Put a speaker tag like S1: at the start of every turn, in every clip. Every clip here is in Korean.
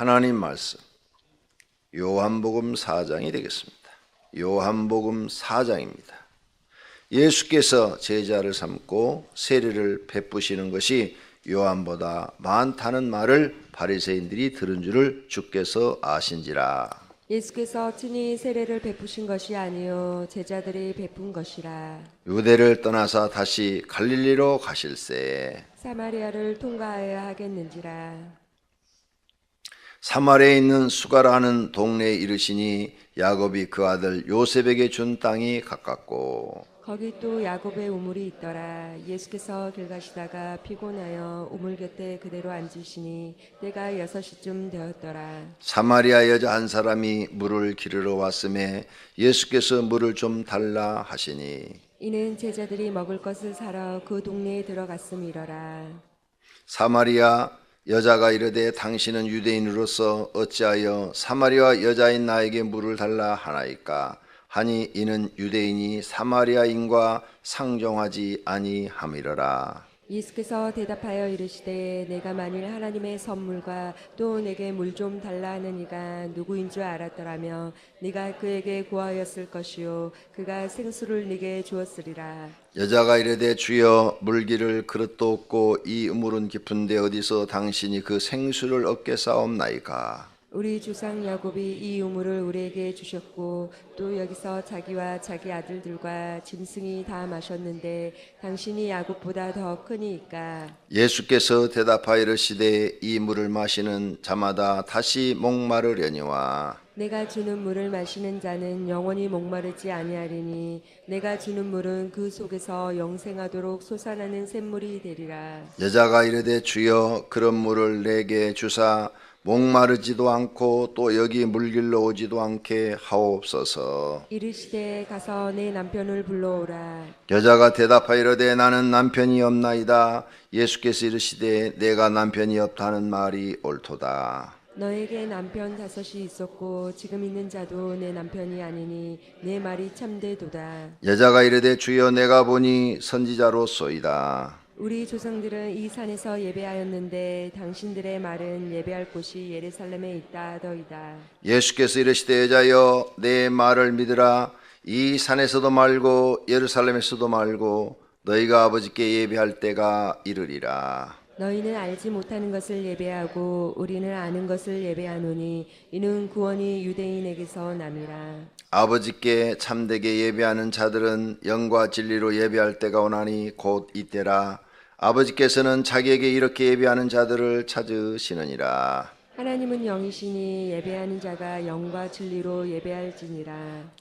S1: 하나님 말씀 요한복음 4장이 되겠습니다. 요한복음 4장입니다. 예수께서 제자를 삼고 세례를 베푸시는 것이 요한보다 많다는 말을 바리새인들이 들은 줄을 주께서 아신지라.
S2: 예수께서 친히 세례를 베푸신 것이 아니요 제자들이 베푼 것이라.
S1: 유대를 떠나사 다시 갈릴리로 가실새
S2: 사마리아를 통과하여야 하겠는지라.
S1: 사마리아에 있는 수가라 하는 동네에 이르시니 야곱이 그 아들 요셉에게 준 땅이 가깝고
S2: 거기 또 야곱의 우물이 있더라. 예수께서 길 가시다가 피곤하여 우물 곁에 그대로 앉으시니 때가 6시쯤 되었더라.
S1: 사마리아 여자 한 사람이 물을 기르러 왔음에 예수께서 물을 좀 달라 하시니
S2: 이는 제자들이 먹을 것을 사러 그 동네에 들어갔음이러라.
S1: 사마리아 여자가 이르되 당신은 유대인으로서 어찌하여 사마리아 여자인 나에게 물을 달라 하나이까 하니 이는 유대인이 사마리아인과 상종하지 아니함이러라.
S2: 예수께서 대답하여 이르시되 내가 만일 하나님의 선물과 또 내게 물 좀 달라 하는 이가 누구인 줄 알았더라면 네가 그에게 구하였을 것이요 그가 생수를 네게 주었으리라.
S1: 여자가 이르되 주여 물기를 그릇도 없고 이 우물은 깊은데 어디서 당신이 그 생수를 얻게 싸옵나이까.
S2: 우리 조상 야곱이 이 우물을 우리에게 주셨고 또 여기서 자기와 자기 아들들과 짐승이 다 마셨는데 당신이 야곱보다 더 크니이까.
S1: 예수께서 대답하여 이르시되 이 물을 마시는 자마다 다시 목마르려니와
S2: 내가 주는 물을 마시는 자는 영원히 목마르지 아니하리니 내가 주는 물은 그 속에서 영생하도록 솟아나는 샘물이 되리라.
S1: 여자가 이르되 주여 그런 물을 내게 주사 목마르지도 않고 또 여기 물길로 오지도 않게 하옵소서.
S2: 이르시되 가서 내 남편을 불러오라.
S1: 여자가 대답하여 이르되 나는 남편이 없나이다. 예수께서 이르시되 내가 남편이 없다는 말이 옳도다.
S2: 너에게 남편 5이 있었고 지금 있는 자도 내 남편이 아니니 내 말이 참되도다.
S1: 여자가 이르되 주여 내가 보니 선지자로소이다.
S2: 우리 조상들은 이 산에서 예배하였는데 당신들의 말은 예배할 곳이 예루살렘에 있다 하더이다.
S1: 예수께서 이르시되 여자여 내 말을 믿으라. 이 산에서도 말고 예루살렘에서도 말고 너희가 아버지께 예배할 때가 이르리라.
S2: 너희는 알지 못하는 것을 예배하고 우리는 아는 것을 예배하노니 이는 구원이 유대인에게서 남이라.
S1: 아버지께 참되게 예배하는 자들은 영과 진리로 예배할 때가 오나니 곧 이때라. 아버지께서는 자기에게 이렇게 예배하는 자들을 찾으시느니라.
S2: 하나님은 영이시니 예배하는 자가 영과 진리로 예배할지니라.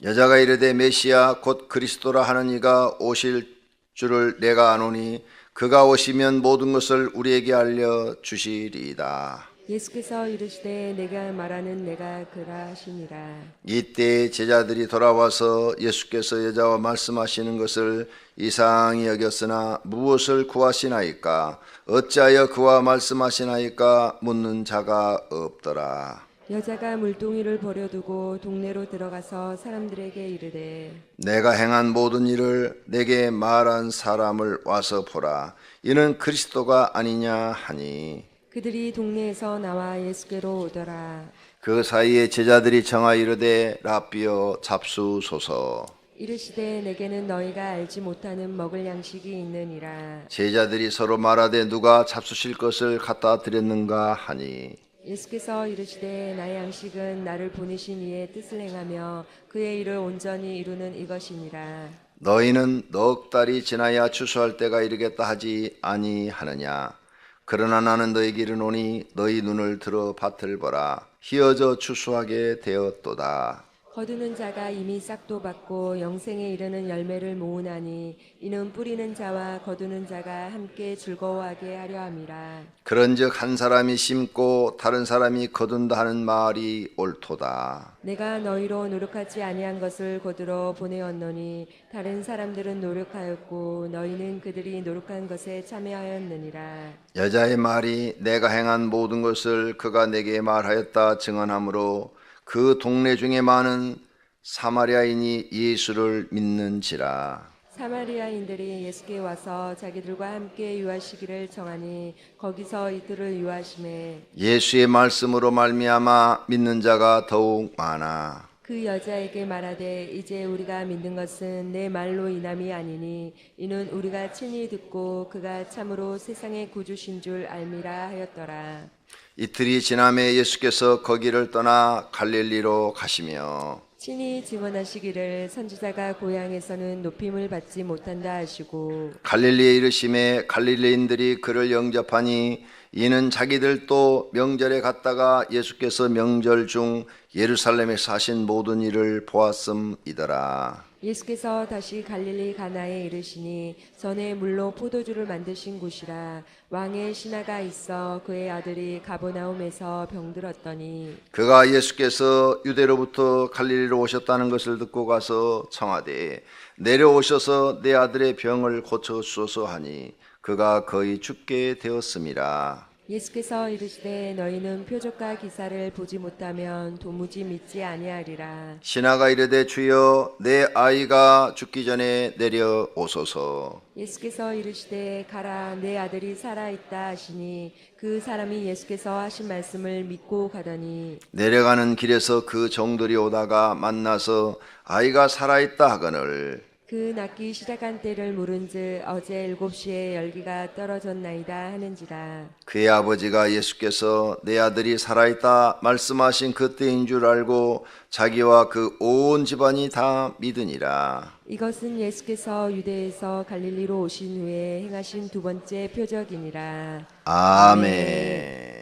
S1: 여자가 이르되 메시아 곧 그리스도라 하는 이가 오실 줄을 내가 아노니 그가 오시면 모든 것을 우리에게 알려주시리이다.
S2: 예수께서 이르시되 내가 말하는 내가 그라 하시니라.
S1: 이때 제자들이 돌아와서 예수께서 여자와 말씀하시는 것을 이상히 여겼으나 무엇을 구하시나이까 어찌하여 그와 말씀하시나이까 묻는 자가 없더라.
S2: 여자가 물동이를 버려두고 동네로 들어가서 사람들에게 이르되
S1: 내가 행한 모든 일을 내게 말한 사람을 와서 보라. 이는 그리스도가 아니냐 하니
S2: 그들이 동네에서 나와 예수께로 오더라.
S1: 그 사이에 제자들이 정하여 이르되 랍비여 잡수소서.
S2: 이르시되 내게는 너희가 알지 못하는 먹을 양식이 있느니라.
S1: 제자들이 서로 말하되 누가 잡수실 것을 갖다 드렸는가 하니
S2: 예수께서 이르시되 나의 양식은 나를 보내신 이의 뜻을 행하며 그의 일을 온전히 이루는 이것이니라.
S1: 너희는 넉 달이 지나야 추수할 때가 이르겠다 하지 아니하느냐. 그러나 나는 너희에게 이르노니 너희 눈을 들어 밭을 보라. 희어져 추수하게 되었도다.
S2: 거두는 자가 이미 싹도 받고 영생에 이르는 열매를 모으나니 이는 뿌리는 자와 거두는 자가 함께 즐거워하게 하려 함이라.
S1: 그런즉 한 사람이 심고 다른 사람이 거둔다 하는 말이 옳도다.
S2: 내가 너희로 노력하지 아니한 것을 거두러 보내었노니 다른 사람들은 노력하였고 너희는 그들이 노력한 것에 참여하였느니라.
S1: 여자의 말이 내가 행한 모든 것을 그가 내게 말하였다 증언하므로 그 동네 중에 많은 사마리아인이 예수를 믿는지라.
S2: 사마리아인들이 예수께 와서 자기들과 함께 유하시기를 청하니 거기서 이틀을 유하심에
S1: 예수의 말씀으로 말미암아 믿는 자가 더욱 많아.
S2: 그 여자에게 말하되 이제 우리가 믿는 것은 내 말로 인함이 아니니 이는 우리가 친히 듣고 그가 참으로 세상의 구주신 줄 알미라 하였더라.
S1: 이틀이 지남에 예수께서 거기를 떠나 갈릴리로 가시며
S2: 친히 증언하시기를 선지자가 고향에서는 높임을 받지 못한다 하시고
S1: 갈릴리에 이르심에 갈릴리인들이 그를 영접하니 이는 자기들도 명절에 갔다가 예수께서 명절 중 예루살렘에서 하신 모든 일을 보았음이더라.
S2: 예수께서 다시 갈릴리 가나에 이르시니 전에 물로 포도주를 만드신 곳이라 왕의 신하가 있어 그의 아들이 가버나움에서 병들었더니
S1: 그가 예수께서 유대로부터 갈릴리로 오셨다는 것을 듣고 가서 청하되 내려오셔서 내 아들의 병을 고쳐 주소서 하니 그가 거의 죽게 되었음이라.
S2: 예수께서 이르시되 너희는 표적과 기사를 보지 못하면 도무지 믿지 아니하리라.
S1: 신하가 이르되 주여 내 아이가 죽기 전에 내려오소서.
S2: 예수께서 이르시되 가라 내 아들이 살아있다 하시니 그 사람이 예수께서 하신 말씀을 믿고 가더니
S1: 내려가는 길에서 그 종들이 오다가 만나서 아이가 살아있다 하거늘
S2: 그 낳기 시작한 때를 물은즉 어제 7시에 열기가 떨어졌나이다 하는지라.
S1: 그의 아버지가 예수께서 내 아들이 살아있다 말씀하신 그때인 줄 알고 자기와 그 온 집안이 다 믿으니라.
S2: 이것은 예수께서 유대에서 갈릴리로 오신 후에 행하신 두 번째 표적이니라.
S1: 아멘.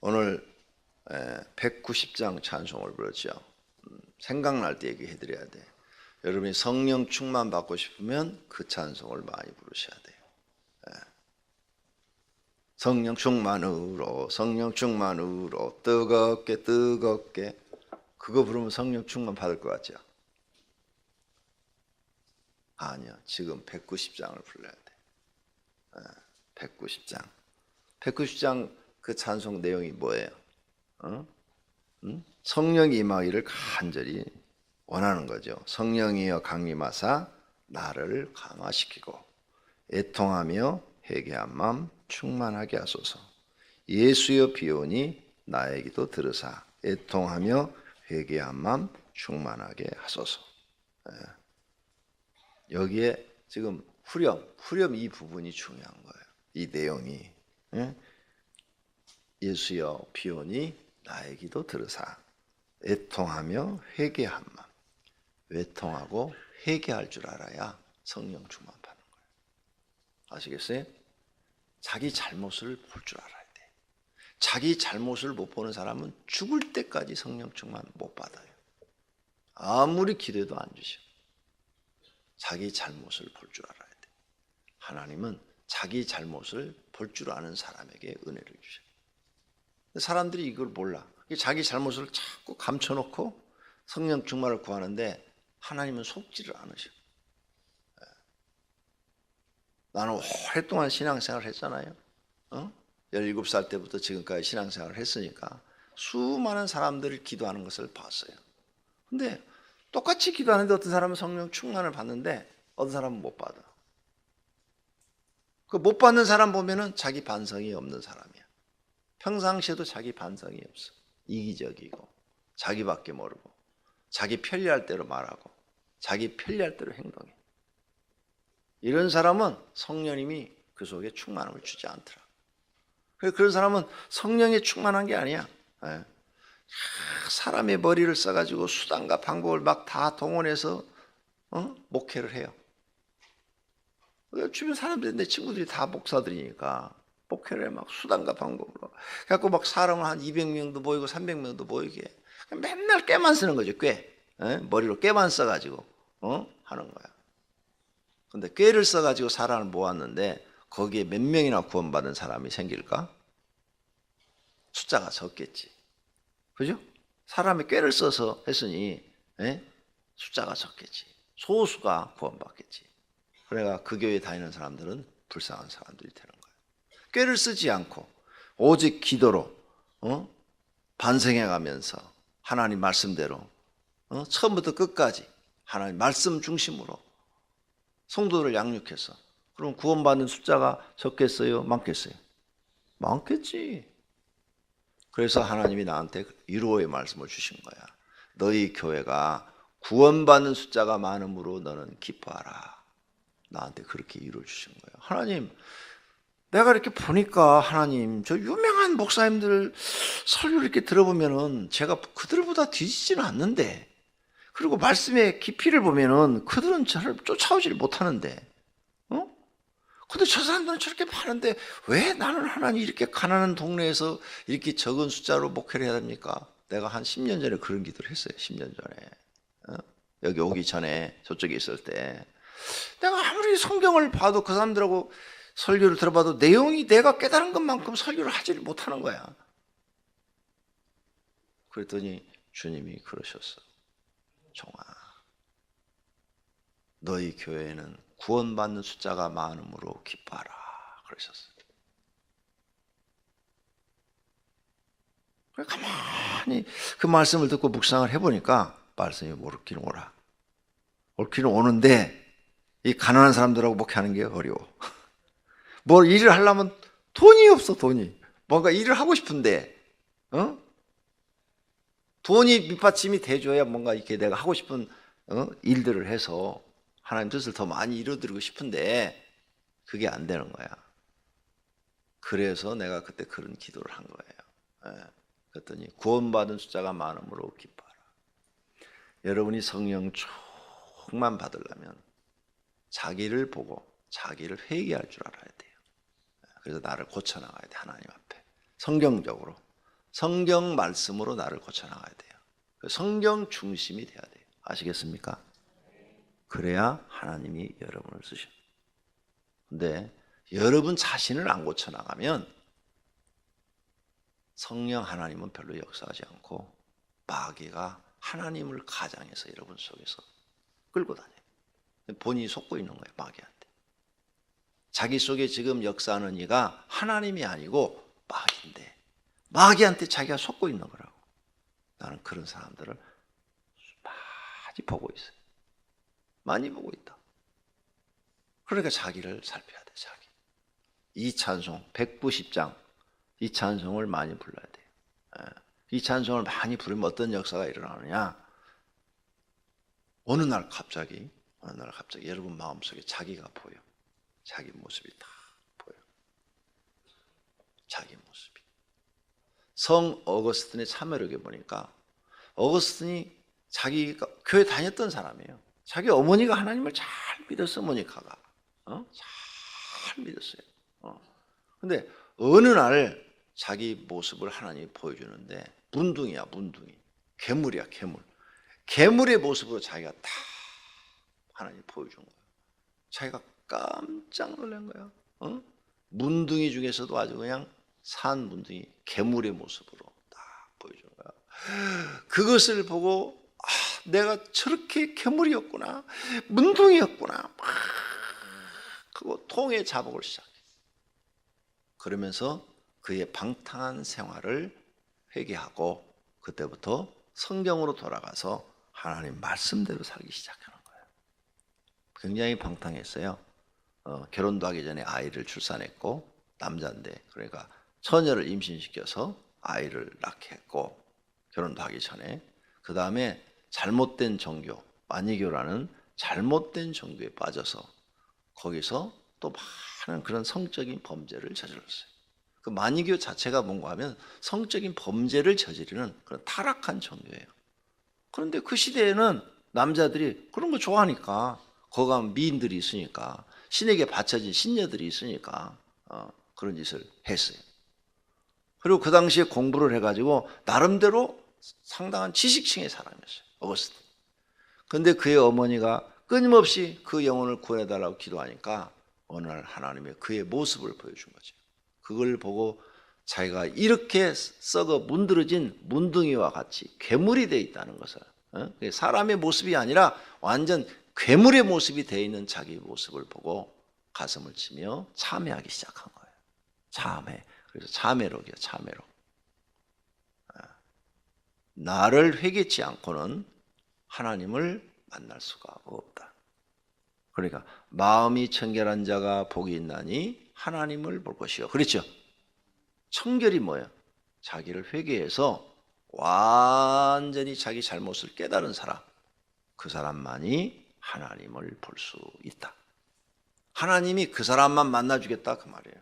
S1: 오늘 190장 찬송을 부르죠. 생각날 때 얘기해 드려야 돼. 여러분이 성령 충만 받고 싶으면 그 찬송을 많이 부르셔야 돼요. 성령 충만으로 뜨겁게 뜨겁게 그거 부르면 성령 충만 받을 것 같죠? 아니요. 지금 190장을 불러야 돼. 190장. 190장 그 찬송 내용이 뭐예요? 성령이 임하기를 간절히 원하는 거죠. 성령이여 강림하사 나를 감화시키고 애통하며 회개한 마음 충만하게 하소서. 예수여 비오니 나의 기도 들으사 애통하며 회개한 마음 충만하게 하소서. 여기에 지금 후렴 이 부분이 중요한 거예요. 이 내용이. 예수여 비오니 나의 기도 들으사 애통하며 회개한 마음. 외통하고 회개할 줄 알아야 성령 충만 받는 거예요. 아시겠어요? 자기 잘못을 볼 줄 알아야 돼. 자기 잘못을 못 보는 사람은 죽을 때까지 성령 충만 못 받아요. 아무리 기도해도 안 주셔. 자기 잘못을 볼 줄 알아야 돼. 하나님은 자기 잘못을 볼 줄 아는 사람에게 은혜를 주셔. 사람들이 이걸 몰라. 자기 잘못을 자꾸 감춰놓고 성령 충만을 구하는데 하나님은 속지를 않으셔. 나는 오랫동안 신앙생활을 했잖아요. 17살 때부터 지금까지 신앙생활을 했으니까 수많은 사람들이 기도하는 것을 봤어요. 근데 똑같이 기도하는데 어떤 사람은 성령 충만을 받는데 어떤 사람은 못 받아. 그 못 받는 사람 보면은 자기 반성이 없는 사람이야. 평상시에도 자기 반성이 없어. 이기적이고 자기밖에 모르고 자기 편리할 대로 말하고 자기 편리할 대로 행동해. 이런 사람은 성령님이 그 속에 충만함을 주지 않더라. 그런 사람은 성령에 충만한 게 아니야. 사람의 머리를 써가지고 수단과 방법을 막 다 동원해서 목회를 해요. 주변 사람들이 내 친구들이 다 목사들이니까 목회를 해 막 수단과 방법으로. 그래갖고 막 사람을 한 200명도 모이고 300명도 모이게 맨날 꾀만 쓰는 거죠. 꾀. 머리로 꾀만 써가지고 하는 거야. 근데 꾀를 써가지고 사람을 모았는데 거기에 몇 명이나 구원받은 사람이 생길까? 숫자가 적겠지. 그죠? 사람이 꾀를 써서 했으니 숫자가 적겠지. 소수가 구원받겠지. 그래가 그 교회 다니는 사람들은 불쌍한 사람들이 되는 거예요. 꾀를 쓰지 않고 오직 기도로 반성해가면서 하나님 말씀대로 처음부터 끝까지 하나님 말씀 중심으로 성도를 양육해서, 그럼 구원받는 숫자가 적겠어요? 많겠어요? 많겠지. 그래서 하나님이 나한테 위로의 말씀을 주신 거야. 너희 교회가 구원받는 숫자가 많음으로 너는 기뻐하라. 나한테 그렇게 위로 주신 거예요. 하나님, 내가 이렇게 보니까 하나님, 저 유명한 목사님들 설교를 이렇게 들어보면은 제가 그들보다 뒤지지는 않는데, 그리고 말씀의 깊이를 보면은 그들은 저를 쫓아오질 못하는데, 근데 저 사람들은 저렇게 많은데 왜 나는 하나님 이렇게 가난한 동네에서 이렇게 적은 숫자로 목회를 해야 됩니까? 내가 한 10년 전에 그런 기도를 했어요. 10년 전에. 여기 오기 전에 저쪽에 있을 때 내가 아무리 성경을 봐도 그 사람들하고 설교를 들어봐도 내용이 내가 깨달은 것만큼 설교를 하지를 못하는 거야. 그랬더니 주님이 그러셨어. 종아, 너희 교회에는 구원받는 숫자가 많음으로 기뻐하라 그러셨어요. 그래 가만히 그 말씀을 듣고 묵상을 해보니까 말씀이 옳기는 오라. 옳기는 오는데 이 가난한 사람들하고 목회하는 게 어려워. 뭘 일을 하려면 돈이 없어. 돈이 뭔가 일을 하고 싶은데 돈이 밑받침이 돼줘야 뭔가 이렇게 내가 하고 싶은 일들을 해서 하나님 뜻을 더 많이 이루어드리고 싶은데 그게 안 되는 거야. 그래서 내가 그때 그런 기도를 한 거예요. 그랬더니 구원받은 숫자가 많음으로 기뻐하라. 여러분이 성령 충만 받으려면 자기를 보고 자기를 회개할 줄 알아야 돼요. 그래서 나를 고쳐나가야 돼. 하나님 앞에 성경적으로, 성경 말씀으로 나를 고쳐나가야 돼요. 성경 중심이 돼야 돼요. 아시겠습니까? 그래야 하나님이 여러분을 쓰셔. 근데 여러분 자신을 안 고쳐나가면 성령 하나님은 별로 역사하지 않고 마귀가 하나님을 가장해서 여러분 속에서 끌고 다녀요. 본인이 속고 있는 거예요. 마귀한테. 자기 속에 지금 역사하는 이가 하나님이 아니고 마귀인데 마귀한테 자기가 속고 있는 거라고. 나는 그런 사람들을 많이 보고 있어요. 많이 보고 있다. 그러니까 자기를 살펴야 돼. 자기. 이 찬송 190장 이 찬송을 많이 불러야 돼요. 이 찬송을 많이 부르면 어떤 역사가 일어나느냐. 어느 날 갑자기 여러분 마음속에 자기가 보여. 자기 모습이 다 보여. 자기 모습이. 성 어거스틴의 참여록에 보니까 어거스틴이 자기가 교회 다녔던 사람이에요. 자기 어머니가 하나님을 잘 믿었어. 모니카가 잘 믿었어요. 근데 어느 날 자기 모습을 하나님이 보여주는데 문둥이야. 문둥이. 괴물이야. 괴물. 괴물의 모습으로 자기가 다 하나님이 보여준 거야. 자기가 깜짝 놀란 거야. 문둥이 중에서도 아주 그냥 산 문둥이 괴물의 모습으로 딱 보여준 거야. 그것을 보고 내가 저렇게 괴물이었구나, 문둥이였구나. 그거 통에 자복을 시작해. 그러면서 그의 방탕한 생활을 회개하고 그때부터 성경으로 돌아가서 하나님 말씀대로 살기 시작하는 거예요. 굉장히 방탕했어요. 결혼도 하기 전에 아이를 출산했고 남자인데 그러니까 처녀를 임신시켜서 아이를 낳게 했고 결혼도 하기 전에 그 다음에 잘못된 종교, 마니교라는 잘못된 종교에 빠져서 거기서 또 많은 그런 성적인 범죄를 저질렀어요. 그 마니교 자체가 뭔가 하면 성적인 범죄를 저지르는 그런 타락한 종교예요. 그런데 그 시대에는 남자들이 그런 거 좋아하니까 거기 가면 미인들이 있으니까 신에게 바쳐진 신녀들이 있으니까 그런 짓을 했어요. 그리고 그 당시에 공부를 해가지고 나름대로 상당한 지식층의 사람이었어요. 어거스틴. 그런데 그의 어머니가 끊임없이 그 영혼을 구해달라고 기도하니까 어느 날 하나님의 그의 모습을 보여준 거죠. 그걸 보고 자기가 이렇게 썩어 문드러진 문둥이와 같이 괴물이 되어 있다는 것을, 사람의 모습이 아니라 완전 괴물의 모습이 되어 있는 자기 모습을 보고 가슴을 치며 참회하기 시작한 거예요. 참회. 그래서 참회록이에요. 참회록. 나를 회개치 않고는 하나님을 만날 수가 없다. 그러니까 마음이 청결한 자가 복이 있나니 하나님을 볼 것이요. 그렇죠? 청결이 뭐예요? 자기를 회개해서 완전히 자기 잘못을 깨달은 사람, 그 사람만이 하나님을 볼 수 있다. 하나님이 그 사람만 만나주겠다 그 말이에요.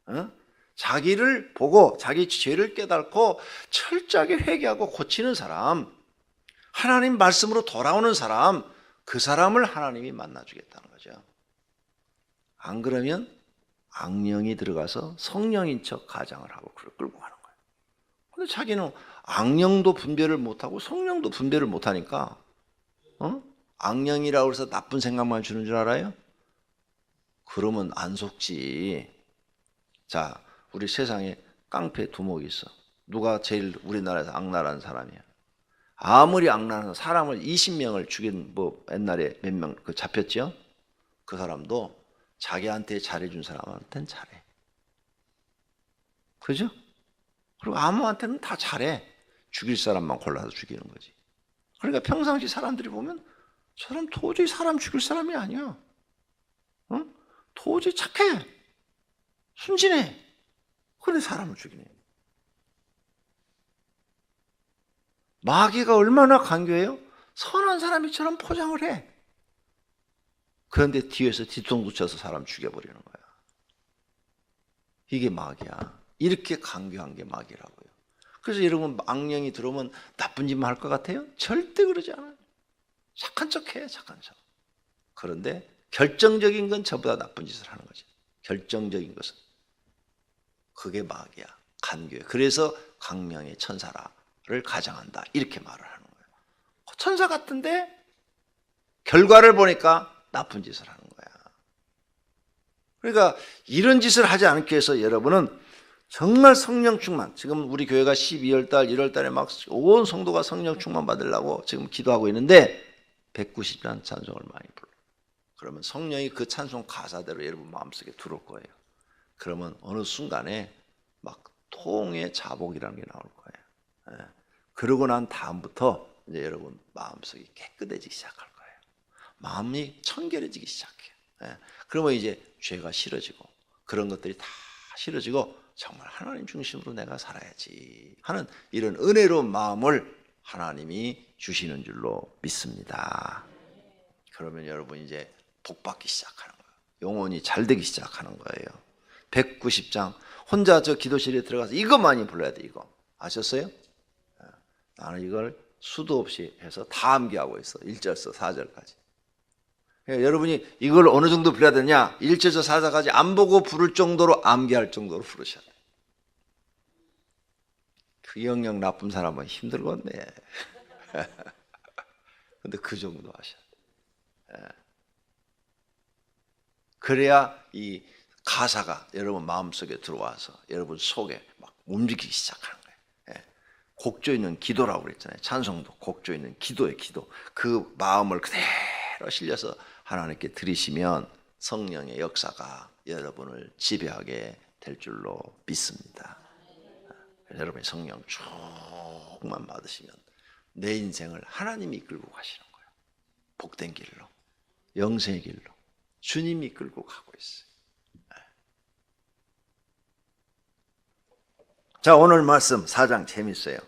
S1: 어? 자기를 보고 자기 죄를 깨닫고 철저하게 회개하고 고치는 사람, 하나님 말씀으로 돌아오는 사람, 그 사람을 하나님이 만나주겠다는 거죠. 안 그러면 악령이 들어가서 성령인 척 가장을 하고 그걸 끌고 가는 거예요. 근데 자기는 악령도 분별을 못하고 성령도 분별을 못하니까 악령이라고 해서 나쁜 생각만 주는 줄 알아요? 그러면 안 속지. 자, 우리 세상에 깡패 두목이 있어. 누가 제일 우리나라에서 악랄한 사람이야? 아무리 악랄한 사람을 20명을 죽인 뭐 옛날에 몇 명 그 잡혔죠? 그 사람도 자기한테 잘해준 사람한테는 잘해. 그죠? 그리고 아무한테는 다 잘해. 죽일 사람만 골라서 죽이는 거지. 그러니까 평상시 사람들이 보면 저 사람 도저히 사람 죽일 사람이 아니야. 도저히 착해. 순진해. 그런데 사람을 죽이네. 마귀가 얼마나 간교해요? 선한 사람이처럼 포장을 해. 그런데 뒤에서 뒤통수 쳐서 사람 죽여버리는 거야. 이게 마귀야. 이렇게 간교한 게 마귀라고요. 그래서 여러분 악령이 들어오면 나쁜 짓만 할 것 같아요? 절대 그러지 않아요. 착한 척해, 착한 척. 그런데 결정적인 건 저보다 나쁜 짓을 하는 거지. 결정적인 것은. 그게 마귀야. 간교야. 그래서 강명의 천사라를 가장한다. 이렇게 말을 하는 거예요. 천사 같은데 결과를 보니까 나쁜 짓을 하는 거야. 그러니까 이런 짓을 하지 않기 위해서 여러분은 정말 성령 충만, 지금 우리 교회가 12월 달, 1월 달에 막 온 성도가 성령 충만 받으려고 지금 기도하고 있는데 190장 찬송을 많이 불러. 그러면 성령이 그 찬송 가사대로 여러분 마음속에 들어올 거예요. 그러면 어느 순간에 막 통의 자복이라는 게 나올 거예요. 그러고 난 다음부터 이제 여러분 마음속이 깨끗해지기 시작할 거예요. 마음이 청결해지기 시작해요. 그러면 이제 죄가 싫어지고 그런 것들이 다 싫어지고 정말 하나님 중심으로 내가 살아야지 하는 이런 은혜로운 마음을 하나님이 주시는 줄로 믿습니다. 그러면 여러분 이제 복받기 시작하는 거예요. 영혼이 잘 되기 시작하는 거예요. 190장 혼자 저 기도실에 들어가서 이거 많이 불러야 돼. 이거 아셨어요? 나는 이걸 수도 없이 해서 다 암기하고 있어. 1절서 4절까지. 여러분이 이걸 어느 정도 불러야 되냐? 1절서 4절까지 안 보고 부를 정도로 암기할 정도로 부르셔야 돼. 그 영역 나쁜 사람은 힘들겠네. 근데 그 정도 하셔야 돼. 그래야 이 가사가 여러분 마음속에 들어와서 여러분 속에 막 움직이기 시작하는 거예요. 곡조 있는 기도라고 그랬잖아요. 찬송도 곡조 있는 기도의 기도. 그 마음을 그대로 실려서 하나님께 드리시면 성령의 역사가 여러분을 지배하게 될 줄로 믿습니다. 여러분이 성령 충만 받으시면 내 인생을 하나님이 이끌고 가시는 거예요. 복된 길로, 영생의 길로 주님이 이끌고 가고 있어요. 자, 오늘 말씀 4장 재밌어요.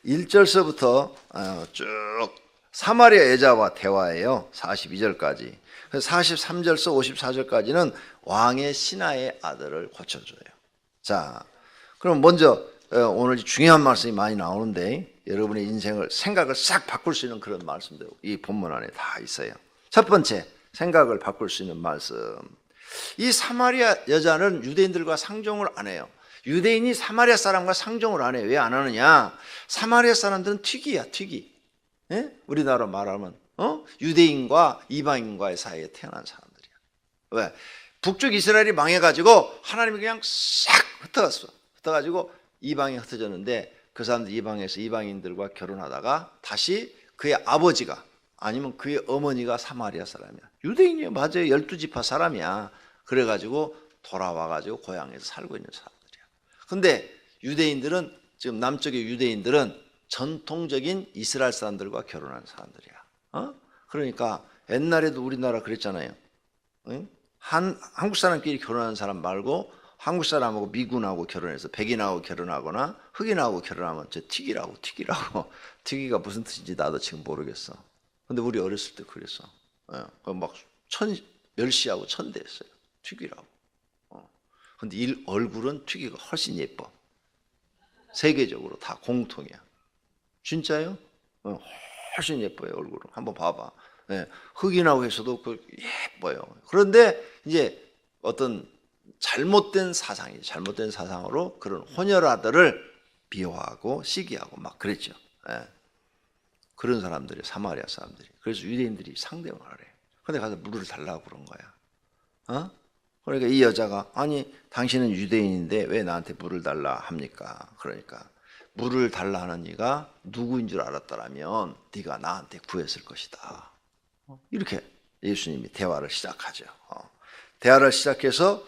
S1: 1절서부터 쭉 사마리아 여자와 대화예요. 42절까지. 43절서 54절까지는 왕의 신하의 아들을 고쳐줘요. 자, 그럼 먼저 오늘 중요한 말씀이 많이 나오는데 여러분의 인생을 생각을 싹 바꿀 수 있는 그런 말씀들 이 본문 안에 다 있어요. 첫 번째, 생각을 바꿀 수 있는 말씀. 이 사마리아 여자는 유대인들과 상종을 안 해요. 유대인이 사마리아 사람과 상종을 안 해요. 왜 안 하느냐? 사마리아 사람들은 튀기야, 튀기. 예? 우리나라 말하면 유대인과 이방인과의 사이에 태어난 사람들이야. 왜? 북쪽 이스라엘이 망해가지고 하나님이 그냥 싹 흩어갔어. 흩어가지고 이방에 흩어졌는데 그 사람들 이방에서 이방인들과 결혼하다가 다시 그의 아버지가 아니면 그의 어머니가 사마리아 사람이야. 유대인이에요. 맞아요. 12지파 사람이야. 그래가지고 돌아와가지고 고향에서 살고 있는 사람들이야. 근데 유대인들은 지금 남쪽의 유대인들은 전통적인 이스라엘 사람들과 결혼한 사람들이야. 그러니까 옛날에도 우리나라 그랬잖아요. 응? 한국 사람끼리 결혼하는 사람 말고 한국 사람하고 미군하고 결혼해서 백인하고 결혼하거나 흑인하고 결혼하면 저 튀기라고. 튀기가 무슨 뜻인지 나도 지금 모르겠어. 근데 우리 어렸을 때 그랬어. 막 멸시하고 천대했어요. 튀기라고. 근데 얼굴은 튀기가 훨씬 예뻐. 세계적으로 다 공통이야. 진짜요? 훨씬 예뻐요, 얼굴은. 한번 봐봐. 흑인하고 해서도 예뻐요. 그런데 이제 어떤 잘못된 사상으로 그런 혼혈아들을 비호하고 시기하고 막 그랬죠. 그런 사람들이 사마리아 사람들이. 그래서 유대인들이 상대방을 해. 근데 가서 물을 달라고 그런 거야. 그러니까 이 여자가 아니 당신은 유대인인데 왜 나한테 물을 달라 합니까? 그러니까 물을 달라 하는 네가 누구인 줄 알았더라면 네가 나한테 구했을 것이다. 이렇게 예수님이 대화를 시작하죠. 대화를 시작해서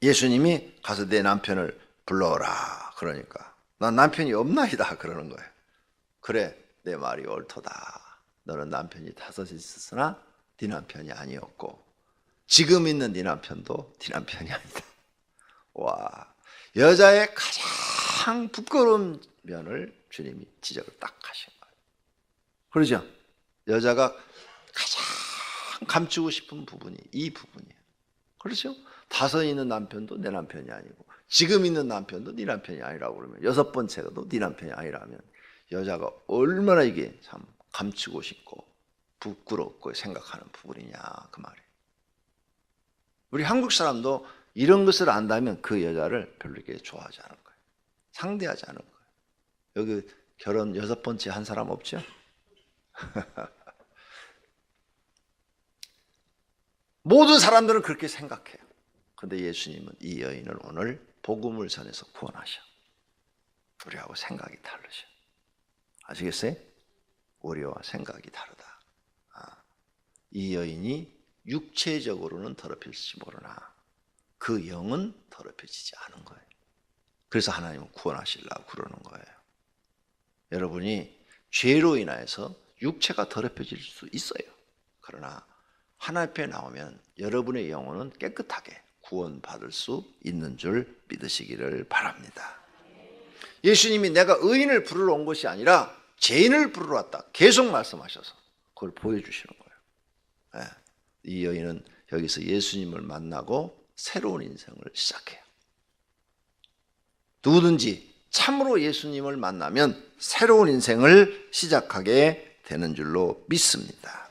S1: 예수님이 가서 내 남편을 불러오라. 그러니까 난 남편이 없나이다 그러는 거예요. 그래 내 말이 옳도다. 너는 남편이 5 있었으나 네 남편이 아니었고 지금 있는 네 남편도 네 남편이 아니다. 와, 여자의 가장 부끄러운 면을 주님이 지적을 딱 하신 거예요. 그러죠? 여자가 가장 감추고 싶은 부분이 이 부분이에요. 그렇죠? 5 있는 남편도 내 남편이 아니고 지금 있는 남편도 네 남편이 아니라고 그러면 6번째가도 네 남편이 아니라면 여자가 얼마나 이게 참 감추고 싶고 부끄럽고 생각하는 부분이냐 그 말이에요. 우리 한국 사람도 이런 것을 안다면 그 여자를 별로 이렇게 좋아하지 않은 거예요. 상대하지 않은 거예요. 여기 결혼 6번째 한 사람 없죠? 모든 사람들은 그렇게 생각해요. 그런데 예수님은 이 여인을 오늘 복음을 전해서 구원하셔. 우리하고 생각이 다르셔. 아시겠어요? 우리와 생각이 다르다. 이 여인이 육체적으로는 더럽힐지 모르나 그 영은 더럽혀지지 않은 거예요. 그래서 하나님은 구원하시려고 그러는 거예요. 여러분이 죄로 인하여서 육체가 더럽혀질 수 있어요. 그러나 하나님 앞에 나오면 여러분의 영혼은 깨끗하게 구원받을 수 있는 줄 믿으시기를 바랍니다. 예수님이 내가 의인을 부르러 온 것이 아니라 죄인을 부르러 왔다. 계속 말씀하셔서 그걸 보여주시는 거예요. 이 여인은 여기서 예수님을 만나고 새로운 인생을 시작해요. 누구든지 참으로 예수님을 만나면 새로운 인생을 시작하게 되는 줄로 믿습니다.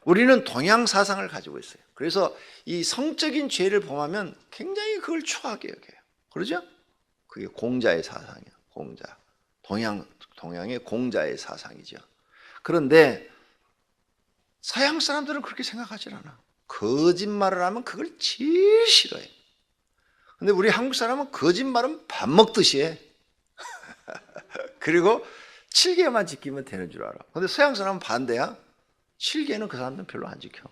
S1: 우리는 동양 사상을 가지고 있어요. 그래서 이 성적인 죄를 범하면 굉장히 그걸 추하게 여겨요. 그러죠? 그게 공자의 사상이에요. 공자. 동양의 공자의 사상이죠. 그런데 서양 사람들은 그렇게 생각하지 않아. 거짓말을 하면 그걸 제일 싫어해. 근데 우리 한국 사람은 거짓말은 밥 먹듯이 해. 그리고 7개만 지키면 되는 줄 알아. 근데 서양 사람은 반대야. 7개는 그 사람들은 별로 안 지켜.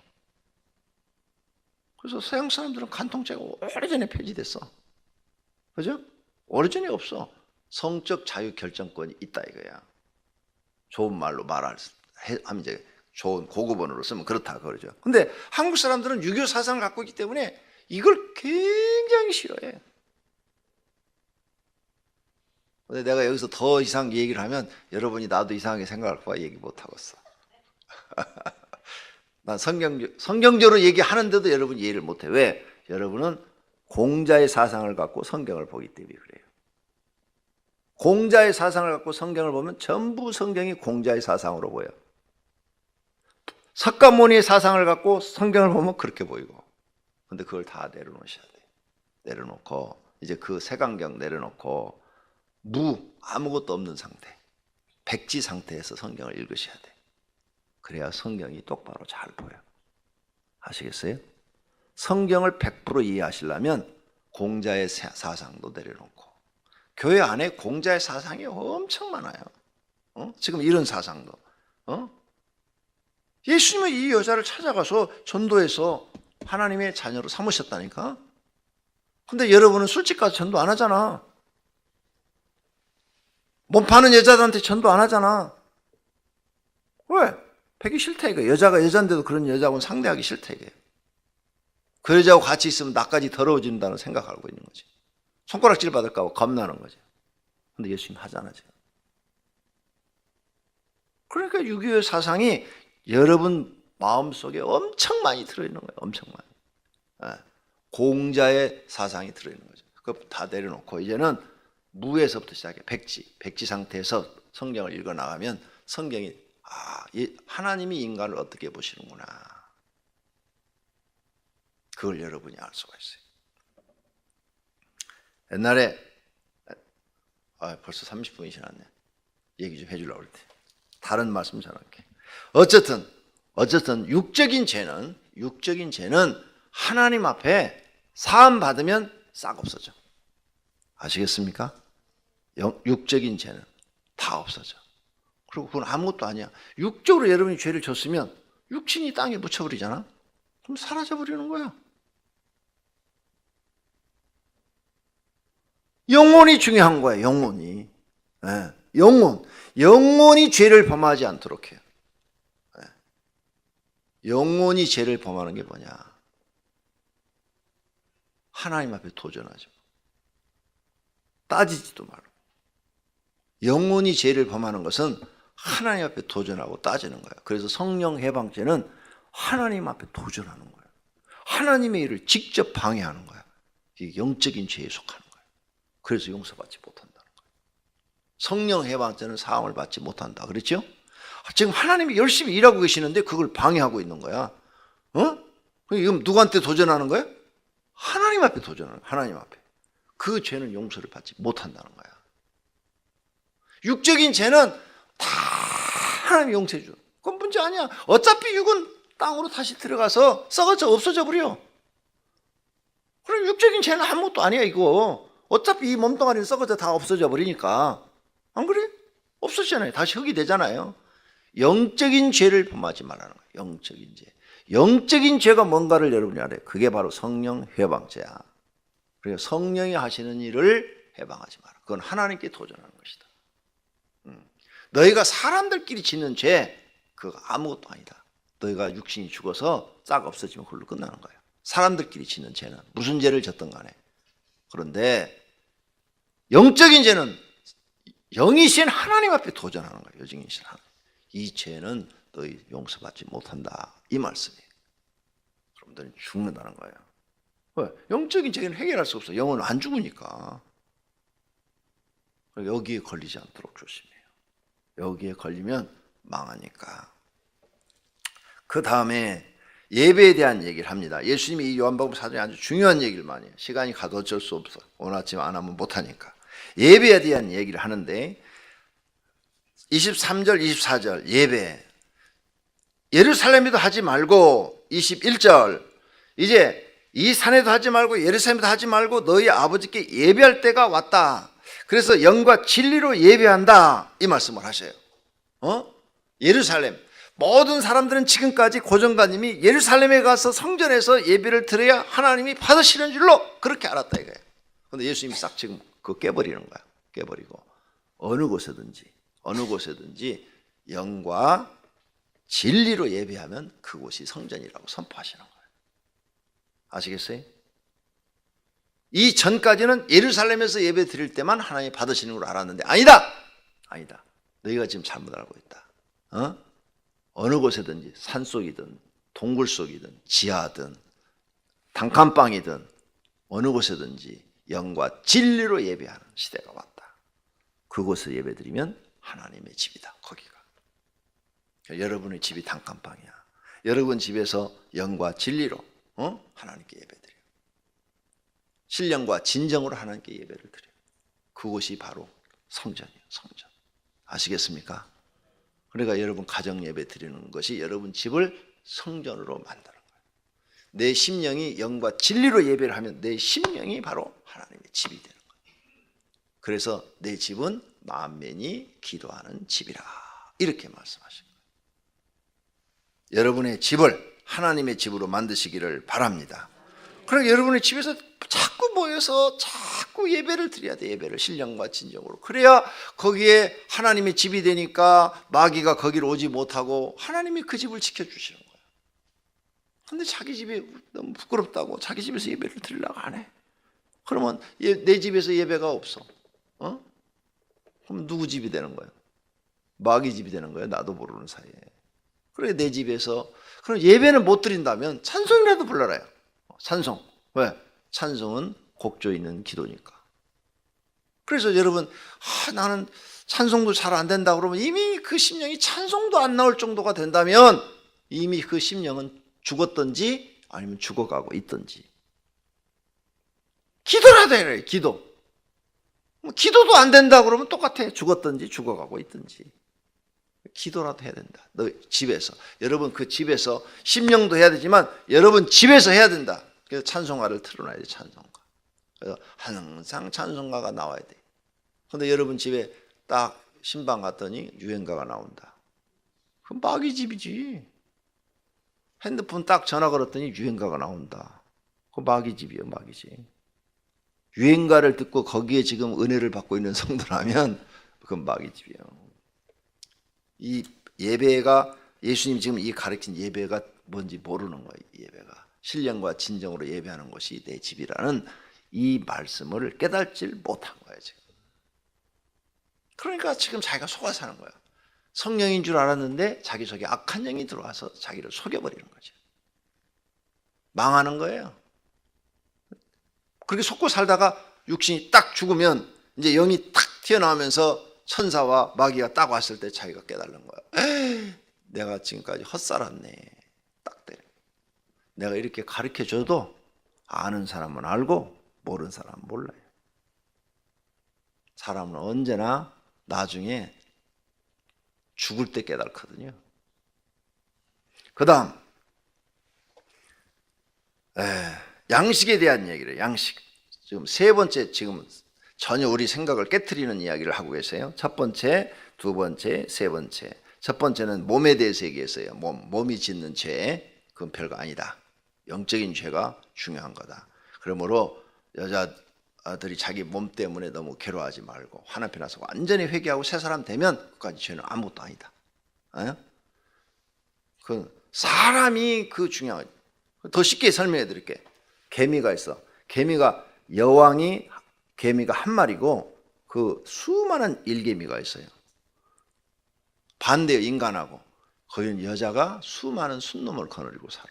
S1: 그래서 서양 사람들은 간통죄가 오래전에 폐지됐어. 그죠? 오래전에 없어. 성적 자유 결정권이 있다 이거야. 좋은 말로 하면 이제 좋은 고급 언어로 쓰면 그렇다 그러죠. 근데 한국 사람들은 유교 사상을 갖고 있기 때문에 이걸 굉장히 싫어해. 근데 내가 여기서 더 이상 얘기를 하면 여러분이 나도 이상하게 생각할까 봐 얘기 못 하겠어. 난 성경적으로 얘기하는데도 여러분이 이해를 못 해. 왜? 여러분은 공자의 사상을 갖고 성경을 보기 때문에 그래요. 공자의 사상을 갖고 성경을 보면 전부 성경이 공자의 사상으로 보여. 석가모니의 사상을 갖고 성경을 보면 그렇게 보이고. 근데 그걸 다 내려놓으셔야 돼. 내려놓고 이제 그 색안경 내려놓고 아무것도 없는 상태, 백지 상태에서 성경을 읽으셔야 돼. 그래야 성경이 똑바로 잘 보여. 아시겠어요? 성경을 100% 이해하시려면 공자의 사상도 내려놓고, 교회 안에 공자의 사상이 엄청 많아요. 지금 이런 사상도. 예수님은 이 여자를 찾아가서 전도해서 하나님의 자녀로 삼으셨다니까. 근데 여러분은 술집 가서 전도 안 하잖아. 몸 파는 여자들한테 전도 안 하잖아. 왜? 배기 싫다 이거. 여자가 여잔데도 그런 여자하고는 상대하기 싫다 이게. 그 여자하고 같이 있으면 나까지 더러워진다는 생각을 하고 있는 거지. 손가락질 받을까 봐 겁나는 거지. 근데 예수님 하잖아 지금. 그러니까 6.25 사상이 여러분 마음속에 엄청 많이 들어있는 거예요. 엄청 많이. 공자의 사상이 들어있는 거죠. 그거 다 내려놓고 이제는 무에서부터 시작해. 백지 상태에서 성경을 읽어나가면 성경이 하나님이 인간을 어떻게 보시는구나. 그걸 여러분이 알 수가 있어요. 옛날에 벌써 30분이 지났네. 얘기 좀 해주려고 그랬대. 다른 말씀 전할게. 어쨌든 육적인 죄는 하나님 앞에 사함 받으면 싹 없어져. 아시겠습니까? 육적인 죄는 다 없어져. 그리고 그건 아무것도 아니야. 육적으로 여러분이 죄를 졌으면 육신이 땅에 묻혀버리잖아. 그럼 사라져버리는 거야. 영혼이 중요한 거야. 영혼이. 영혼이 죄를 범하지 않도록 해요. 영혼이 죄를 범하는 게 뭐냐? 하나님 앞에 도전하죠. 따지지도 말고. 영혼이 죄를 범하는 것은 하나님 앞에 도전하고 따지는 거야. 그래서 성령 해방죄는 하나님 앞에 도전하는 거야. 하나님의 일을 직접 방해하는 거야. 이게 영적인 죄에 속하는 거야. 그래서 용서받지 못한다는 거야. 성령 해방죄는 사함을 받지 못한다. 그렇죠? 지금 하나님이 열심히 일하고 계시는데 그걸 방해하고 있는 거야. 그럼 누구한테 도전하는 거야? 하나님 앞에 도전하는 거야. 하나님 앞에. 그 죄는 용서를 받지 못한다는 거야. 육적인 죄는 다 하나님이 용서해 줘. 그건 문제 아니야. 어차피 육은 땅으로 다시 들어가서 썩어져 없어져 버려. 그럼 육적인 죄는 아무것도 아니야 이거. 어차피 이 몸뚱아리는 썩어져 다 없어져 버리니까. 안 그래? 없어지잖아요. 다시 흙이 되잖아요. 영적인 죄를 범하지 말라는 거예요. 영적인 죄. 영적인 죄가 뭔가를 여러분이 알아요. 그게 바로 성령 해방죄야. 그래서 성령이 하시는 일을 해방하지 마라. 그건 하나님께 도전하는 것이다. 너희가 사람들끼리 짓는 죄, 그거 아무것도 아니다. 너희가 육신이 죽어서 싹 없어지면 그걸로 끝나는 거야. 사람들끼리 짓는 죄는 무슨 죄를 졌든 간에. 그런데 영적인 죄는 영이신 하나님 앞에 도전하는 거예요. 영이신 하나님. 이 죄는 너희 용서받지 못한다. 이 말씀이에요. 그럼 너희는 죽는다는 거예요. 왜? 영적인 죄는 해결할 수 없어. 영은 안 죽으니까. 여기에 걸리지 않도록 조심해요. 여기에 걸리면 망하니까. 그 다음에 예배에 대한 얘기를 합니다. 예수님이 이 요한복음 4장에 아주 중요한 얘기를 많이 해요. 시간이 가도 어쩔 수 없어. 오늘 아침 안 하면 못하니까. 예배에 대한 얘기를 하는데 23절, 24절 예배. 예루살렘에도 하지 말고 21절 이제 이 산에도 하지 말고 예루살렘에도 하지 말고 너희 아버지께 예배할 때가 왔다. 그래서 영과 진리로 예배한다. 이 말씀을 하셔요. 예루살렘. 모든 사람들은 지금까지 고정관념이 예루살렘에 가서 성전에서 예배를 드려야 하나님이 받으시는 줄로 그렇게 알았다 이거예요. 그런데 예수님이 싹 지금 그거 깨버리는 거야. 깨버리고 어느 곳에든지 영과 진리로 예배하면 그곳이 성전이라고 선포하시는 거예요. 아시겠어요? 이 전까지는 예루살렘에서 예배 드릴 때만 하나님이 받으시는 걸 알았는데 아니다. 너희가 지금 잘못 알고 있다. 어느 곳에든지 산속이든 동굴속이든 지하든 단칸방이든 어느 곳에든지 영과 진리로 예배하는 시대가 왔다. 그곳에 예배드리면 하나님의 집이다. 거기가. 여러분의 집이 단칸방이야. 여러분 집에서 영과 진리로 하나님께 예배드려요. 신령과 진정으로 하나님께 예배를 드려요. 그곳이 바로 성전이에요. 성전. 아시겠습니까? 그러니까 여러분 가정 예배 드리는 것이 여러분 집을 성전으로 만드는 거예요. 내 심령이 영과 진리로 예배를 하면 내 심령이 바로 하나님의 집이 되는 거예요. 그래서 내 집은 만민이 기도하는 집이라 이렇게 말씀하신 거예요. 여러분의 집을 하나님의 집으로 만드시기를 바랍니다. 그러니까 여러분의 집에서 자꾸 모여서 자꾸 자꾸 예배를 드려야 돼. 예배를 신령과 진정으로. 그래야 거기에 하나님의 집이 되니까 마귀가 거기를 오지 못하고 하나님이 그 집을 지켜주시는 거예요. 근데 자기 집이 너무 부끄럽다고 자기 집에서 예배를 드리려고 안 해. 그러면 내 집에서 예배가 없어. 그럼 누구 집이 되는 거예요? 마귀 집이 되는 거예요. 나도 모르는 사이에. 그래 내 집에서 그럼 예배는 못 드린다면 찬송이라도 불러라요. 찬송. 왜? 찬송은 곡조 있는 기도니까. 그래서 여러분 나는 찬송도 잘 안 된다 그러면 이미 그 심령이 찬송도 안 나올 정도가 된다면 이미 그 심령은 죽었든지 아니면 죽어가고 있든지. 기도라도 해라. 기도. 기도도 안 된다 그러면 똑같아. 죽었든지 죽어가고 있든지. 기도라도 해야 된다. 너 집에서. 여러분 그 집에서 심령도 해야 되지만 여러분 집에서 해야 된다. 그래서 찬송가를 틀어놔야 돼. 찬송가. 그래서 항상 찬송가가 나와야 돼. 근데 여러분 집에 딱 신방 갔더니 유행가가 나온다. 그럼 마귀 집이지. 핸드폰 딱 전화 걸었더니 유행가가 나온다. 그건 마귀 집이에요. 마귀 집. 유행가를 듣고 거기에 지금 은혜를 받고 있는 성도라면 그건 마귀 집이에요. 이 예배가 예수님이 지금 이 가르친 예배가 뭔지 모르는 거예요. 이 예배가 신령과 진정으로 예배하는 것이 내 집이라는 이 말씀을 깨달지 못한 거예요. 지금. 그러니까 지금 자기가 속아 사는 거예요. 성령인 줄 알았는데 자기 속에 악한 영이 들어와서 자기를 속여버리는 거죠. 망하는 거예요. 그렇게 속고 살다가 육신이 딱 죽으면 이제 영이 탁 튀어나오면서 천사와 마귀가 딱 왔을 때 자기가 깨달는 거야. 에이, 내가 지금까지 헛살았네. 딱 때려. 내가 이렇게 가르쳐줘도 아는 사람은 알고 모르는 사람은 몰라요. 사람은 언제나 나중에 죽을 때 깨닫거든요. 그 다음 양식에 대한 얘기를 해요. 양식. 지금 세 번째 지금 전혀 우리 생각을 깨트리는 이야기를 하고 계세요. 첫 번째, 두 번째, 세 번째. 첫 번째는 몸에 대해서 얘기했어요. 몸이 짓는 죄, 그건 별거 아니다. 영적인 죄가 중요한 거다. 그러므로 여자들이 자기 몸 때문에 너무 괴로워하지 말고 화나피 나서 완전히 회개하고 새 사람 되면 그까지 죄는 아무것도 아니다. 그 사람이 그 중요한 거죠. 더 쉽게 설명해 드릴게요. 개미가 있어. 개미가 한 마리고 그 수많은 일개미가 있어요. 반대요. 인간하고. 거기는 여자가 수많은 순놈을 거느리고 살아.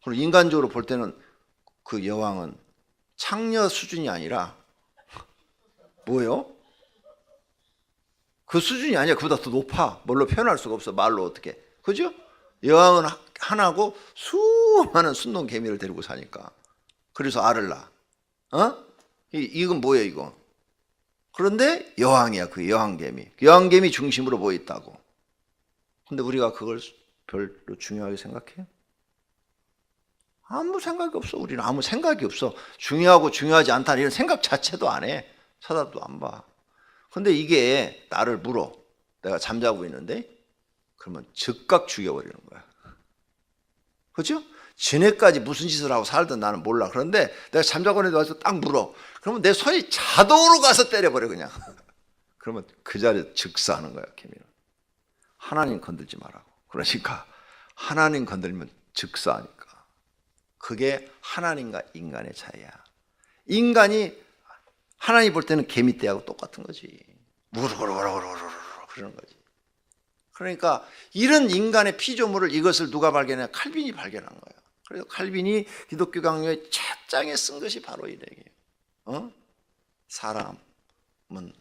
S1: 그리고 인간적으로 볼 때는 그 여왕은 창녀 수준이 아니라 뭐예요? 그 수준이 아니야. 그보다 더 높아. 뭘로 표현할 수가 없어. 말로 어떻게. 그죠? 여왕은 하나고 수많은 순놈 개미를 데리고 사니까. 그래서 알을 낳아. 이건 뭐예요, 이거? 그런데 여왕이야, 그 여왕개미. 여왕개미 중심으로 뭐 있다고. 근데 우리가 그걸 별로 중요하게 생각해요? 아무 생각이 없어. 우리는 아무 생각이 없어. 중요하고 중요하지 않다 이런 생각 자체도 안 해. 쳐다도 안 봐. 근데 이게 나를 물어. 내가 잠자고 있는데 그러면 즉각 죽여버리는 거야. 그렇죠? 지네까지 무슨 짓을 하고 살든 나는 몰라. 그런데 내가 잠자고 있는데 와서 딱 물어. 그러면 내 손이 자동으로 가서 때려버려 그냥. 그러면 그 자리에 즉사하는 거야. 개미는. 하나님 건들지 말라고. 그러니까 하나님 건들면 즉사하니까. 그게 하나님과 인간의 차이야. 인간이 하나님 볼 때는 개미떼하고 똑같은 거지. 무르르르르르르 그러는 거지. 그러니까 이런 인간의 피조물을 이것을 누가 발견해? 칼빈이 발견한 거예요. 그래서 칼빈이 기독교 강요의 첫 장에 쓴 것이 바로 이 얘기예요. 사람은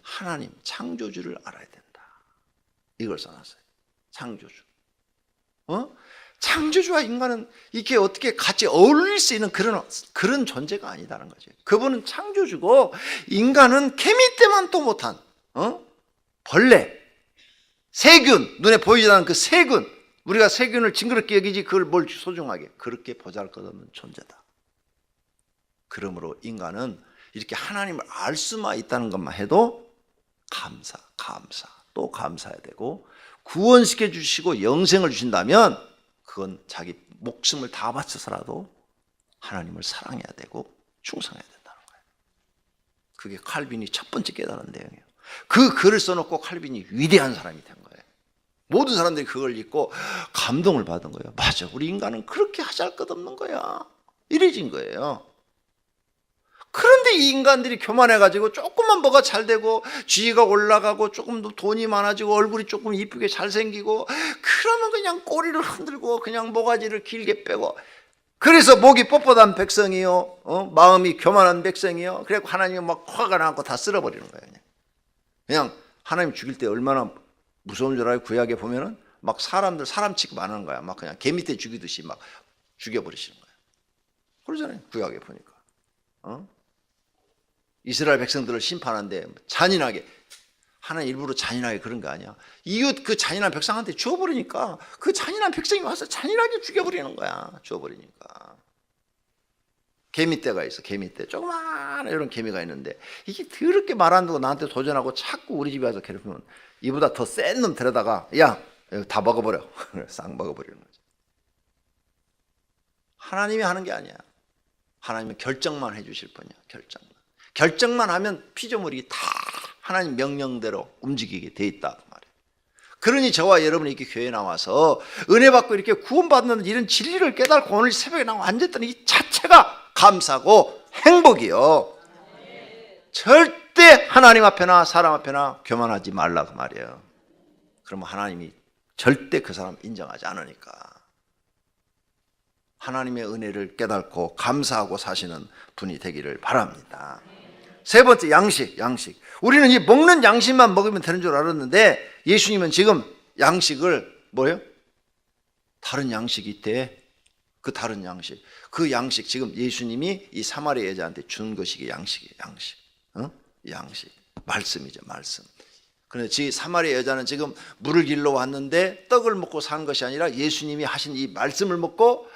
S1: 하나님 창조주를 알아야 된다. 이걸 써놨어요. 창조주. 창조주와 인간은 이게 어떻게 같이 어울릴 수 있는 그런 존재가 아니다는 거죠. 그분은 창조주고 인간은 개미 때만 또 못한 벌레, 세균, 눈에 보이지 않는 그 세균, 우리가 세균을 징그럽게 여기지 그걸 뭘 소중하게, 그렇게 보잘것없는 존재다. 그러므로 인간은 이렇게 하나님을 알 수만 있다는 것만 해도 감사, 또 감사해야 되고, 구원시켜 주시고 영생을 주신다면 그건 자기 목숨을 다 바쳐서라도 하나님을 사랑해야 되고 충성해야 된다는 거예요. 그게 칼빈이 첫 번째 깨달은 내용이에요. 그 글을 써놓고 칼빈이 위대한 사람이 된 거예요. 모든 사람들이 그걸 읽고 감동을 받은 거예요. 맞아, 우리 인간은 그렇게 하잘 것 없는 거야. 이래진 거예요. 그런데 이 인간들이 교만해가지고 조금만 뭐가 잘 되고 지위가 올라가고 조금 더 돈이 많아지고 얼굴이 조금 이쁘게 잘생기고 그러면 그냥 꼬리를 흔들고 그냥 모가지를 길게 빼고, 그래서 목이 뻣뻣한 백성이요, 마음이 교만한 백성이요, 그래서 하나님이 막 화가 나고 다 쓸어버리는 거예요. 그냥 하나님 죽일 때 얼마나 무서운 줄 알아요? 구약에 보면은 막 사람들 사람 취급 안 하는 거야. 막 그냥 개 밑에 죽이듯이 막 죽여버리시는 거예요. 그러잖아요, 구약에 보니까. 이스라엘 백성들을 심판하는데 잔인하게, 하나님 일부러 잔인하게 그런 거 아니야. 이웃 그 잔인한 백성한테 죽어버리니까 그 잔인한 백성이 와서 잔인하게 죽여버리는 거야. 죽어버리니까. 개미떼가 있어. 개미떼 조그마한 이런 개미가 있는데 이게 더럽게 말 안 듣고 나한테 도전하고 자꾸 우리 집에 와서 괴롭히면 이보다 더 센 놈 데려다가 야 다 먹어버려. 싹 먹어버리는 거지. 하나님이 하는 게 아니야. 하나님은 결정만 해주실 뿐이야. 결정만 하면 피조물이 다 하나님 명령대로 움직이게 돼 있다 그 말이에요. 그러니 저와 여러분이 이렇게 교회에 나와서 은혜 받고 이렇게 구원받는 이런 진리를 깨달고 오늘 새벽에 나와 앉았더니 이 자체가 감사고 행복이요. 절대 하나님 앞에나 사람 앞에나 교만하지 말라 그 말이에요. 그러면 하나님이 절대 그 사람 인정하지 않으니까. 하나님의 은혜를 깨닫고 감사하고 사시는 분이 되기를 바랍니다. 세 번째, 양식. 우리는 이 먹는 양식만 먹으면 되는 줄 알았는데 예수님은 지금 양식을 뭐예요? 다른 양식이 있대. 그 다른 양식. 그 양식 지금 예수님이 이 사마리아 여자한테 준 것이 양식이에요. 양식. 말씀이죠, 말씀. 그런데 지 사마리아 여자는 지금 물을 길러 왔는데 떡을 먹고 산 것이 아니라 예수님이 하신 이 말씀을 먹고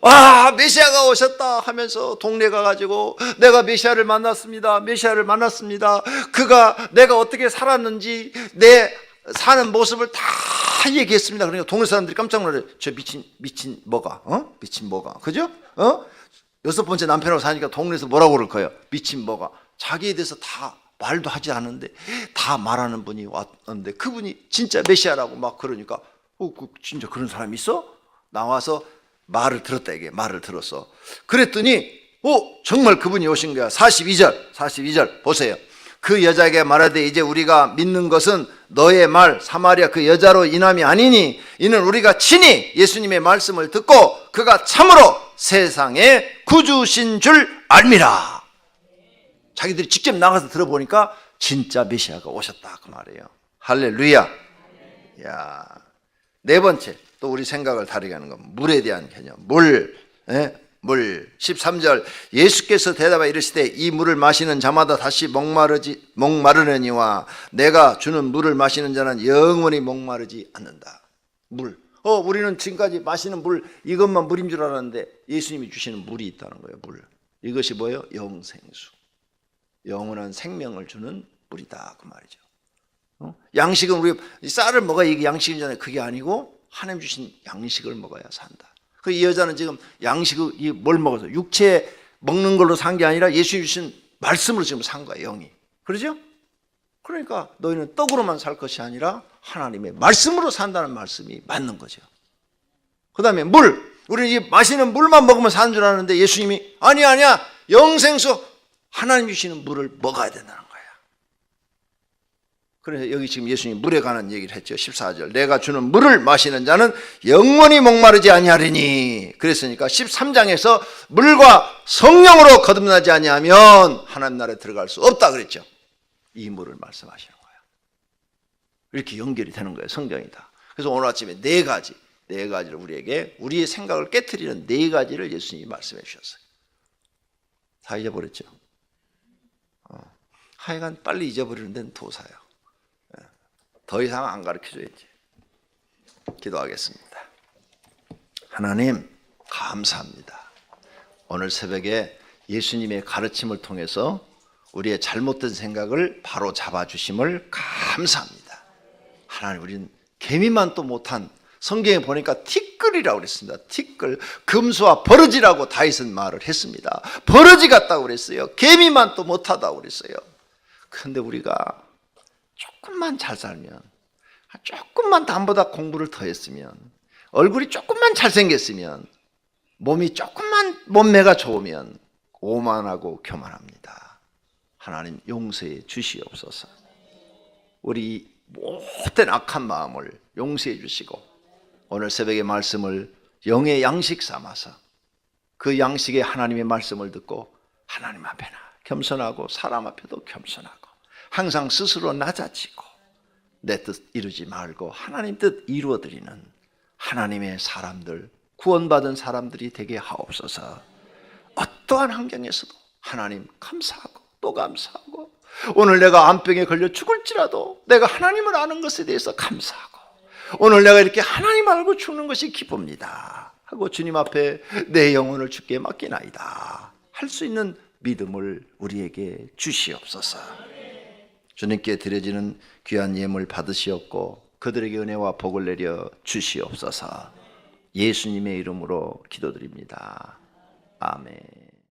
S1: 와, 메시아가 오셨다 하면서 동네 가가지고 내가 메시아를 만났습니다. 그가 내가 어떻게 살았는지 내 사는 모습을 다 얘기했습니다. 그러니까 동네 사람들이 깜짝 놀라요. 저 미친 뭐가? 미친 뭐가? 그죠? 여섯 번째 남편하고 사니까 동네에서 뭐라고 그럴 거예요? 미친 뭐가? 자기에 대해서 다 말도 하지 않았는데 다 말하는 분이 왔는데 그분이 진짜 메시아라고 막 그러니까 진짜 그런 사람이 있어? 나와서 말을 들었다 이게 말을 들었어. 그랬더니 정말 그분이 오신 거야. 42절 보세요. 그 여자에게 말하되 이제 우리가 믿는 것은 너의 말 사마리아 그 여자로 인함이 아니니 이는 우리가 친히 예수님의 말씀을 듣고 그가 참으로 세상의 구주신 줄 알미라. 자기들이 직접 나가서 들어보니까 진짜 메시아가 오셨다 그 말이에요. 할렐루야. 야, 네 번째 또 우리 생각을 다르게 하는 건 물에 대한 개념. 물 13절 예수께서 대답하여 이르시되 이 물을 마시는 자마다 다시 목마르느니와 내가 주는 물을 마시는 자는 영원히 목마르지 않는다. 물. 우리는 지금까지 마시는 물 이것만 물인 줄 알았는데 예수님이 주시는 물이 있다는 거예요. 물. 이것이 뭐예요? 영생수. 영원한 생명을 주는 물이다 그 말이죠. 양식은 우리 쌀을 먹어야 이게 양식이잖아요. 그게 아니고 하나님 주신 양식을 먹어야 산다. 그 이 여자는 지금 양식을 뭘 먹어서 육체 먹는 걸로 산 게 아니라 예수 주신 말씀으로 지금 산 거야 영이. 그러죠? 그러니까 너희는 떡으로만 살 것이 아니라 하나님의 말씀으로 산다는 말씀이 맞는 거죠. 그 다음에 물. 우리는 이 마시는 물만 먹으면 사는 줄 아는데 예수님이 아니야 영생수 하나님 주시는 물을 먹어야 된다는 거야. 그래서 여기 지금 예수님이 물에 관한 얘기를 했죠. 14절 내가 주는 물을 마시는 자는 영원히 목마르지 아니하리니. 그랬으니까 13장에서 물과 성령으로 거듭나지 아니하면 하나님 나라에 들어갈 수 없다 그랬죠. 이 물을 말씀하시는 거야. 이렇게 연결이 되는 거예요. 성경이다. 그래서 오늘 아침에 네 가지를 우리에게 우리의 생각을 깨트리는 네 가지를 예수님이 말씀해 주셨어요. 다 잊어버렸죠. 하여간 빨리 잊어버리는 데는 도사요. 더 이상 안 가르쳐줘야지. 기도하겠습니다. 하나님 감사합니다. 오늘 새벽에 예수님의 가르침을 통해서 우리의 잘못된 생각을 바로 잡아주심을 감사합니다. 하나님 우리는 개미만 또 못한 성경에 보니까 티끌 티끌이라고 그랬습니다. 티끌. 금수와 버러지라고 다윗은 말을 했습니다. 버러지 같다고 그랬어요. 개미만 또 못하다고 그랬어요. 그런데 우리가 조금만 잘 살면, 조금만 남보다 공부를 더 했으면, 얼굴이 조금만 잘생겼으면, 몸이 조금만 몸매가 좋으면 오만하고 교만합니다. 하나님 용서해 주시옵소서. 우리 모든 악한 마음을 용서해 주시고 오늘 새벽의 말씀을 영의 양식 삼아서 그 양식에 하나님의 말씀을 듣고 하나님 앞에나 겸손하고 사람 앞에도 겸손하고 항상 스스로 낮아지고 내 뜻 이루지 말고 하나님 뜻 이루어드리는 하나님의 사람들, 구원받은 사람들이 되게 하옵소서. 어떠한 환경에서도 하나님 감사하고 또 감사하고 오늘 내가 암병에 걸려 죽을지라도 내가 하나님을 아는 것에 대해서 감사하고 오늘 내가 이렇게 하나님 알고 죽는 것이 기쁩니다 하고 주님 앞에 내 영혼을 주께 맡기나이다 할 수 있는 믿음을 우리에게 주시옵소서. 주님께 드려지는 귀한 예물 받으시옵고 그들에게 은혜와 복을 내려 주시옵소서. 예수님의 이름으로 기도드립니다. 아멘.